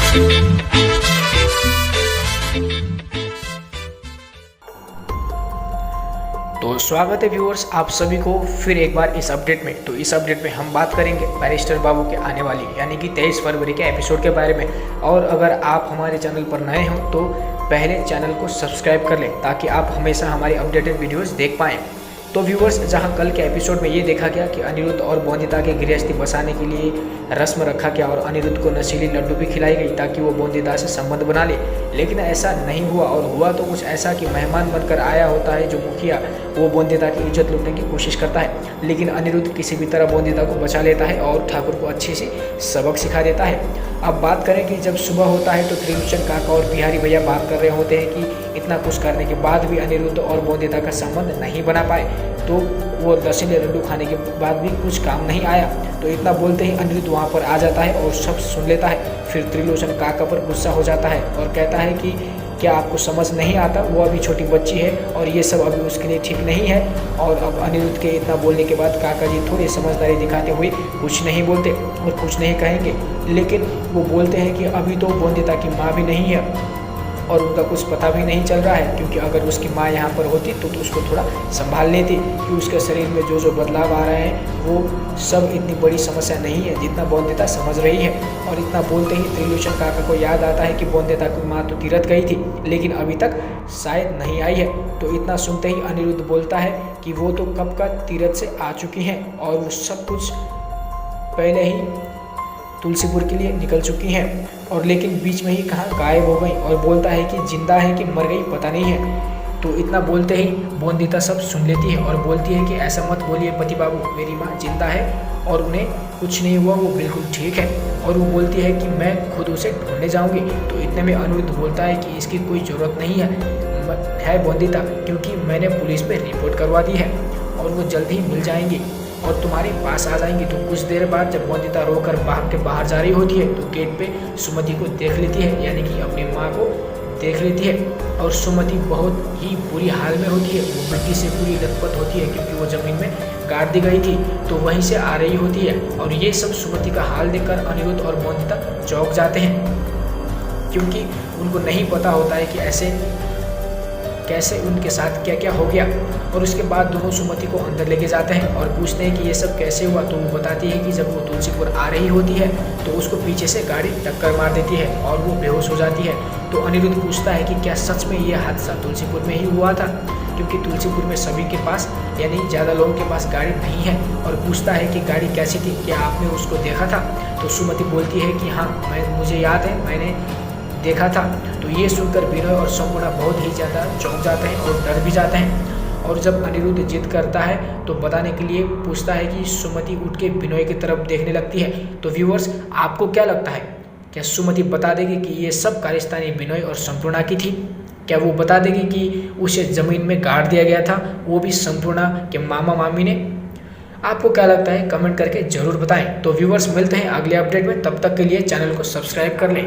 तो स्वागत है व्यूअर्स आप सभी को फिर एक बार इस अपडेट में। तो इस अपडेट में हम बात करेंगे बैरिस्टर बाबू के आने वाली यानी कि 23 फरवरी के एपिसोड के बारे में। और अगर आप हमारे चैनल पर नए हो तो पहले चैनल को सब्सक्राइब कर लें ताकि आप हमेशा हमारी अपडेटेड वीडियोस देख पाएँ। तो व्यूअर्स, जहां कल के एपिसोड में ये देखा गया कि अनिरुद्ध और बोंदिता के गृहस्थी बसाने के लिए रस्म रखा गया और अनिरुद्ध को नशीली लड्डू भी खिलाई गई ताकि वो बोंदिता से संबंध बना ले, लेकिन ऐसा नहीं हुआ। और हुआ तो कुछ ऐसा कि मेहमान बनकर आया होता है जो मुखिया, वो बोंदिता की इज्जत लूटने की कोशिश करता है, लेकिन अनिरुद्ध किसी भी तरह बोंदिता को बचा लेता है और ठाकुर को अच्छे से सबक सिखा देता है। अब बात करें कि जब सुबह होता है तो त्रिलोचन काका और बिहारी भैया बात कर रहे होते हैं कि इतना कुछ करने के बाद भी अनिरुद्ध और बोंदिता का संबंध नहीं बना पाए, तो वो नशीले लड्डू खाने के बाद भी कुछ काम नहीं आया। तो इतना बोलते ही अनिरुद्ध वहाँ पर आ जाता है और सब सुन लेता है। फिर त्रिलोचन काका पर गुस्सा हो जाता है और कहता है कि क्या आपको समझ नहीं आता, वो अभी छोटी बच्ची है और ये सब अभी उसके लिए ठीक नहीं है। और अब अनिरुद्ध के इतना बोलने के बाद काका जी थोड़ी समझदारी दिखाते हुए कुछ नहीं बोलते और कुछ नहीं कहेंगे, लेकिन वो बोलते हैं कि अभी तो बोंदिता की माँ भी नहीं है और उनका कुछ पता भी नहीं चल रहा है, क्योंकि अगर उसकी माँ यहाँ पर होती तो उसको थोड़ा संभाल लेती कि उसके शरीर में जो जो बदलाव आ रहे हैं वो सब इतनी बड़ी समस्या नहीं है जितना बोंदिता समझ रही है। और इतना बोलते ही त्रिलोचन काका को याद आता है कि बोंदिता की माँ तो तीरथ गई थी लेकिन अभी तक शायद नहीं आई है। तो इतना सुनते ही अनिरुद्ध बोलता है कि वो तो कब का तीरथ से आ चुकी हैं और वो सब कुछ पहले ही तुलसीपुर के लिए निकल चुकी हैं, और लेकिन बीच में ही कहाँ गायब हो गई। और बोलता है कि जिंदा है कि मर गई पता नहीं है। तो इतना बोलते ही बोंदिता सब सुन लेती है और बोलती है कि ऐसा मत बोलिए पति बाबू, मेरी माँ जिंदा है और उन्हें कुछ नहीं हुआ, वो बिल्कुल ठीक है। और वो बोलती है कि मैं खुद उसे ढूंढने जाऊँगी। तो इतने में अनिरुद्ध बोलता है कि इसकी कोई ज़रूरत नहीं है बोंदिता, क्योंकि मैंने पुलिस में रिपोर्ट करवा दी है और वो जल्द ही मिल जाएंगी और तुम्हारे पास आ जाएंगी। तो कुछ देर बाद जब बोंदिता रोकर भाग के बाहर जा रही होती है तो गेट पे सुमति को देख लेती है, यानी कि अपनी माँ को देख लेती है। और सुमति बहुत ही बुरी हाल में होती है, वो मिट्टी से पूरी लथपथ होती है क्योंकि वो ज़मीन में गाड़ दी गई थी, तो वहीं से आ रही होती है। और ये सब सुमति का हाल देखकर अनिरुद्ध और बोंदिता चौंक जाते हैं, क्योंकि उनको नहीं पता होता है कि ऐसे कैसे उनके साथ क्या क्या हो गया। और उसके बाद दोनों सुमति को अंदर लेके जाते हैं और पूछते हैं कि ये सब कैसे हुआ। तो वो बताती है कि जब वो तुलसीपुर आ रही होती है तो उसको पीछे से गाड़ी टक्कर मार देती है और वो बेहोश हो जाती है। तो अनिरुद्ध पूछता है कि क्या सच में ये हादसा तुलसीपुर में ही हुआ था, क्योंकि तुलसीपुर में सभी के पास यानी ज़्यादा लोगों के पास गाड़ी नहीं है। और पूछता है कि गाड़ी कैसी थी, क्या आपने उसको देखा था। तो सुमति बोलती है कि हाँ, मुझे याद है, मैंने देखा था। तो ये सुनकर विनय और संपूर्णा बहुत ही ज़्यादा चौंक जाते हैं और डर भी जाते हैं। और जब अनिरुद्ध जिद करता है तो बताने के लिए पूछता है कि सुमति उठ के विनय की तरफ देखने लगती है। तो व्यूअर्स, आपको क्या लगता है, क्या सुमति बता देगी कि ये सब कारस्तानी विनय और संपूर्णा की थी? क्या वो बता देगी कि उसे ज़मीन में गाड़ दिया गया था, वो भी संपूर्णा के मामा मामी ने? आपको क्या लगता है कमेंट करके ज़रूर बताएं। तो व्यूअर्स, मिलते हैं अगले अपडेट में, तब तक के लिए चैनल को सब्सक्राइब कर लें।